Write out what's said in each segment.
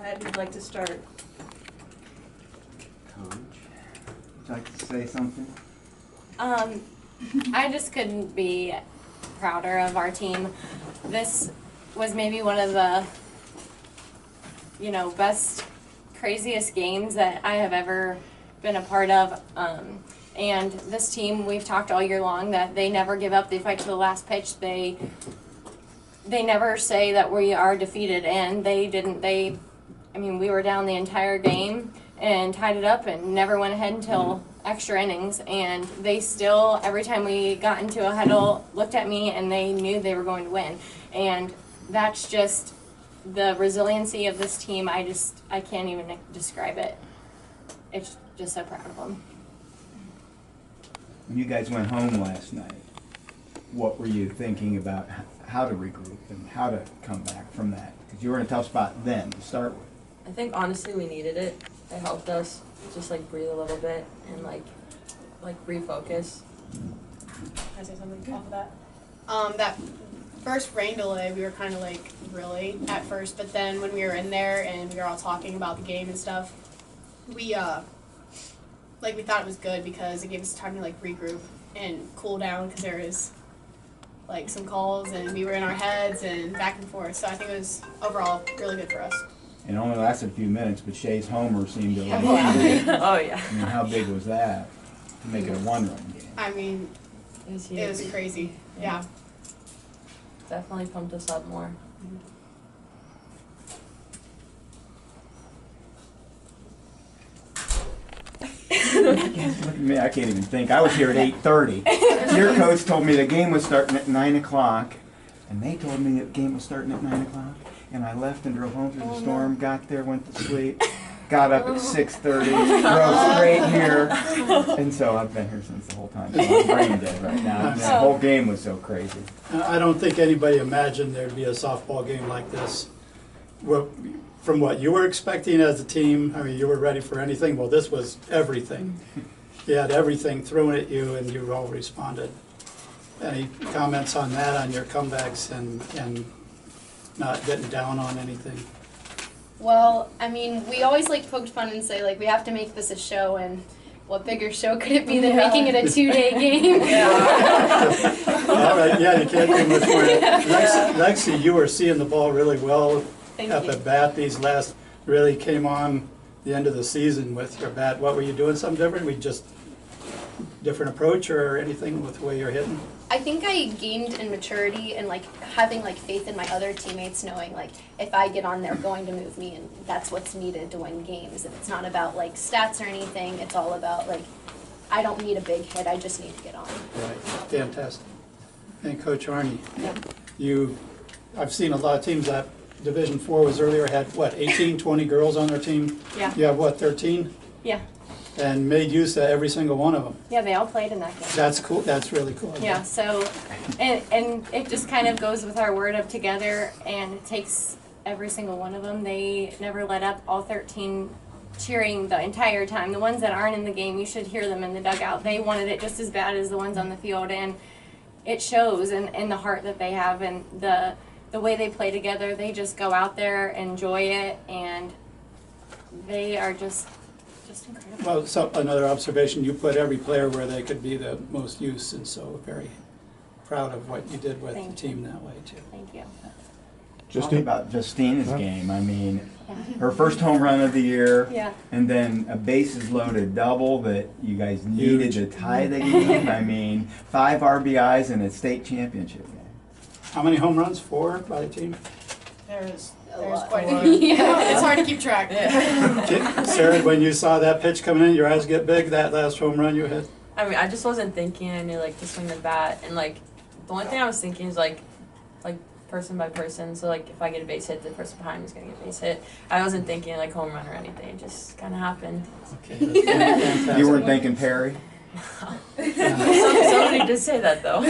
ahead. Who'd like to start? Coach, would you like to say something? I just couldn't be prouder of our team. This was maybe one of the, best, craziest games that I have ever been a part of. And this team, we've talked all year long that they never give up. They fight to the last pitch. They never say that we are defeated, and they didn't. We were down the entire game and tied it up and never went ahead until extra innings. And they still, every time we got into a huddle, looked at me and they knew they were going to win. And that's just the resiliency of this team. I can't even describe it. It's just so proud of them. When you guys went home last night, what were you thinking about how to regroup and how to come back from that? Because you were in a tough spot then to start with. I think honestly we needed it. It helped us just breathe a little bit and like refocus. Can I say something off of that? That first rain delay, we were kind of really at first, but then when we were in there and we were all talking about the game and stuff, we we thought it was good because it gave us time to regroup and cool down because there was some calls and we were in our heads and back and forth. So I think it was overall really good for us. It only lasted a few minutes, but Shay's homer seemed to Oh yeah. I mean, how big was that to make it a one-run game? I mean, It was it was huge. crazy. Yeah. Definitely pumped us up more. Look at me, I can't even think. I was here at 8:30. Your coach told me the game was starting at 9 o'clock, and they told me the game was starting at 9 o'clock, and I left and drove home through the storm, got there, went to sleep, got up at 6:30, drove straight here, and so I've been here since the whole time. So I'm brain dead right now. And the whole game was so crazy. I don't think anybody imagined there'd be a softball game like this. From what you were expecting as a team, I mean, you were ready for anything. Well, this was everything. You had everything thrown at you, and you all responded. Any comments on that, on your comebacks and not getting down on anything? Well, we always poke fun and say we have to make this a show, and what bigger show could it be than making it a 2-day game? All right, yeah, you can't do much more. Lexi, you were seeing the ball really well. Thank At you. the bat, these last really came on the end of the season with your bat. What were you doing? Something different? We just different approach or anything with the way you're hitting? I think I gained in maturity and having faith in my other teammates, knowing if I get on, they're going to move me, and that's what's needed to win games. And it's not about stats or anything. It's all about I don't need a big hit. I just need to get on. Right, fantastic. And Coach Arnie, Yeah. I've seen a lot of teams that Division IV was earlier, had what, 18, 20 girls on their team? Yeah. You have what, 13? Yeah. And made use of every single one of them. Yeah. They all played in that game. That's cool. That's really cool. Yeah, so, and it just kind of goes with our word of together, and it takes every single one of them. They never let up, all 13 cheering the entire time. The ones that aren't in the game, you should hear them in the dugout. They wanted it just as bad as the ones on the field, and it shows in the heart that they have and the way they play together. They just go out there, enjoy it, and they are just incredible. Well, so another observation, you put every player where they could be the most use, and so very proud of what you did with the team that way too. Thank you. Talking about Justina's game, I mean, her first home run of the year, Yeah. and then a bases loaded double that you guys needed to tie the game. I mean, 5 RBIs in a state championship game. How many home runs? 4 by the team? There's lot. quite a few. Yeah. It's hard to keep track. Sarah, when you saw that pitch coming in, your eyes get big, that last home run you hit? I just wasn't thinking. I knew to swing the bat, and the only thing I was thinking is person by person. So if I get a base hit, the person behind me is gonna get a base hit. I wasn't thinking home run or anything. It just kind of happened. Okay, that's fantastic. You weren't thinking Perry? Somebody did say that though.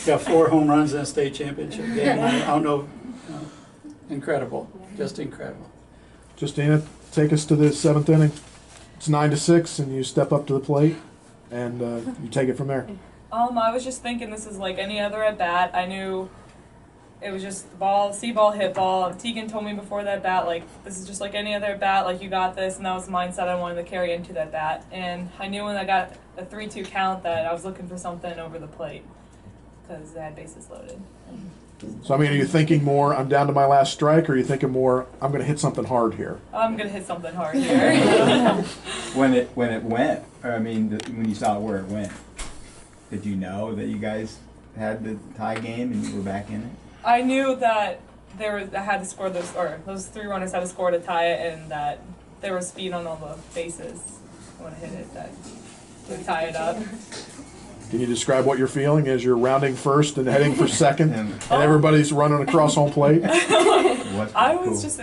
Got 4 home runs in a state championship game. I don't know. Incredible. Just incredible. Justina, take us to the 7th inning. It's 9-6, and you step up to the plate, and you take it from there. I was just thinking this is like any other at bat. I knew it was just ball, see ball, hit ball. Tegan told me before that bat, like, this is just like any other bat, like, you got this, and that was the mindset I wanted to carry into that bat. And I knew when I got a 3-2 count that I was looking for something over the plate, because they had bases loaded. So, I mean, are you thinking more, I'm down to my last strike, or are you thinking more, I'm going to hit something hard here? I'm going to hit something hard here. When it went, I mean, when you saw where it went, did you know that you guys had the tie game and you were back in it? I knew that I had to score those 3 runners had to score to tie it, and that there was speed on all the bases when I hit it that would tie it up. Can you describe what you're feeling as you're rounding first and heading for second, and everybody's running across home plate? I was just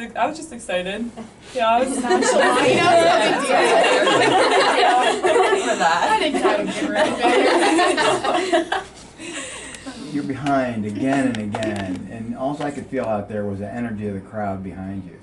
excited. Yeah, I was Nonchalant, For that. I didn't try to give her anything. You're behind again and again, and all I could feel out there was the energy of the crowd behind you.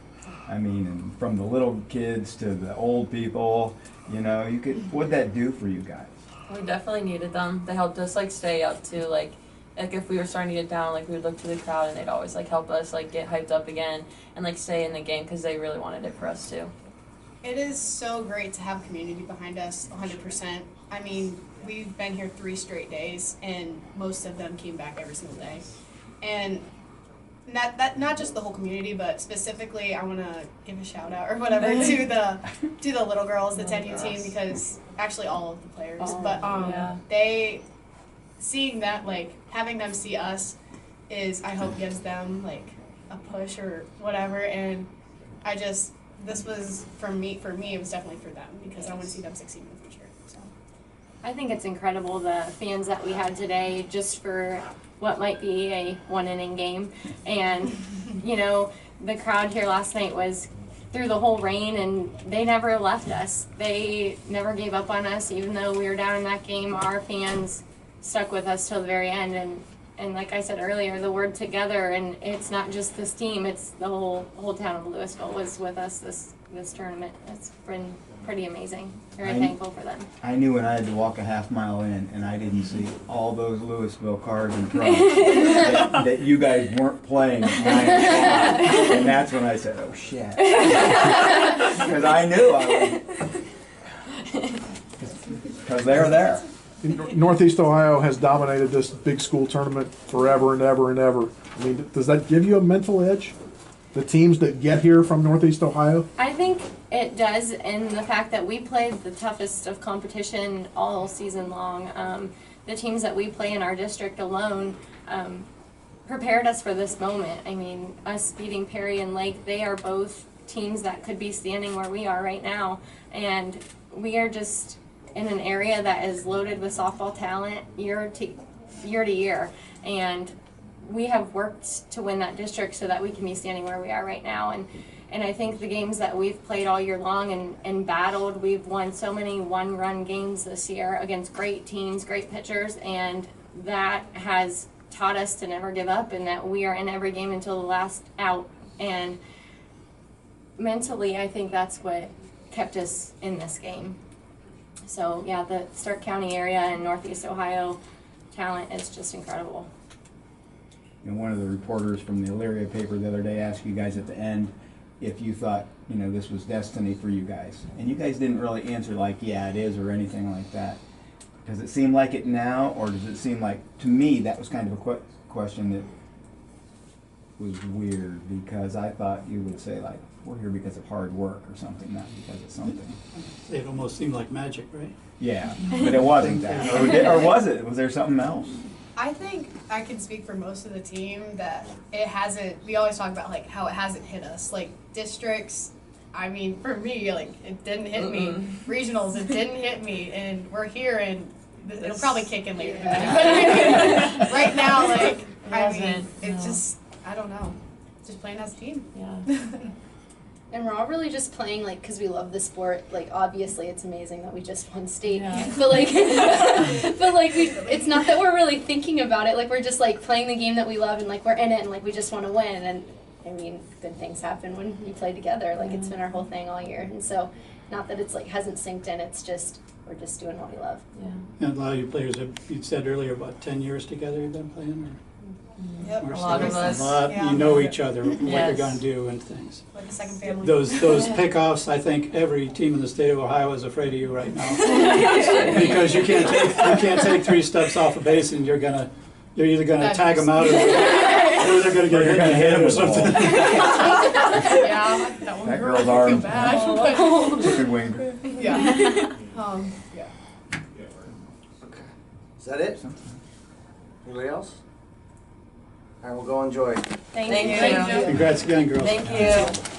I mean, and from the little kids to the old people, you know, what'd that do for you guys? We definitely needed them. They helped us like stay up too. Like if we were starting to get down, like we would look to the crowd and they'd always like help us like get hyped up again and like stay in the game because they really wanted it for us too. It is so great to have community behind us 100%. I mean, we've been here 3 straight days, and most of them came back every single day. And not just the whole community, but specifically, I want to give a shout out or whatever to the little girls, the 10U team, because actually all of the players, but they seeing that, like having them see us is, I hope, gives them like a push or whatever. And this was for me it was definitely for them, because I want to see them succeed in the future. So I think it's incredible the fans that we had today, just for what might be a 1-inning game. And you know, the crowd here last night was through the whole rain, and they never left us. They never gave up on us, even though we were down in that game. Our fans stuck with us till the very end, and like I said earlier, the word together, and it's not just this team, it's the whole town of Louisville was with us this tournament. It's been pretty amazing. Very thankful for them. I knew when I had to walk a half mile in and I didn't see all those Louisville cars and trucks that you guys weren't playing at 9 o'clock. And that's when I said, oh shit. Because I knew I was. Because they're there. Northeast Ohio has dominated this big school tournament forever and ever and ever. I mean, does that give you a mental edge? The teams that get here from Northeast Ohio? I think it does, in the fact that we played the toughest of competition all season long. The teams that we play in our district alone prepared us for this moment. I mean, us beating Perry and Lake, they are both teams that could be standing where we are right now. And we are just in an area that is loaded with softball talent year to year. And we have worked to win that district so that we can be standing where we are right now. And I think the games that we've played all year long and battled, we've won so many one-run games this year against great teams, great pitchers, and that has taught us to never give up, and that we are in every game until the last out. And mentally, I think that's what kept us in this game. So yeah, the Stark County area and Northeast Ohio talent is just incredible. You know, one of the reporters from the Elyria paper the other day asked you guys at the end if you thought, you know, this was destiny for you guys. And you guys didn't really answer like, yeah, it is, or anything like that. Does it seem like it now, or does it seem like, to me, that was kind of a question that was weird, because I thought you would say, like, we're here because of hard work or something, not because of something. It almost seemed like magic, right? Yeah, but it wasn't that. Or was it? Was there something else? I think I can speak for most of the team that it hasn't, we always talk about like how it hasn't hit us. Like districts, I mean, for me, like it didn't hit me. Regionals, it didn't hit me. And we're here, and it'll probably kick in later. Yeah. But right now, like, I mean, it's just, I don't know. Just playing as a team. Yeah. And we're all really just playing, like, because we love the sport. Like, obviously, it's amazing that we just won state. Yeah. But, like, it's not that we're really thinking about it. Like, we're just, like, playing the game that we love, and, like, we're in it, and, like, we just want to win. And, I mean, good things happen when you play together. Like, it's been our whole thing all year. And so, not that it's, like, hasn't sinked in. It's just, we're just doing what we love. Yeah. And a lot of you players, you said earlier, about 10 years together you've been playing? Or? Yep. Or A lot of us. A lot, Yeah. you know each other, what you're Yes. gonna do and things. Like a second family. Those pickoffs, I think every team in the state of Ohio is afraid of you right now. Because you can't take 3 steps off a base and you're either gonna tag them out or they're gonna Or get you're hit in gonna the hit head 'em or with the ball. something. Yeah, that one That girl, girl's I arm. feel bad. Chicken wing. Yeah. Yeah. Okay. Is that it? Anybody else? All right, we'll go enjoy. Thank Thank you. you. Thank you. Congrats again, girls. Thank you.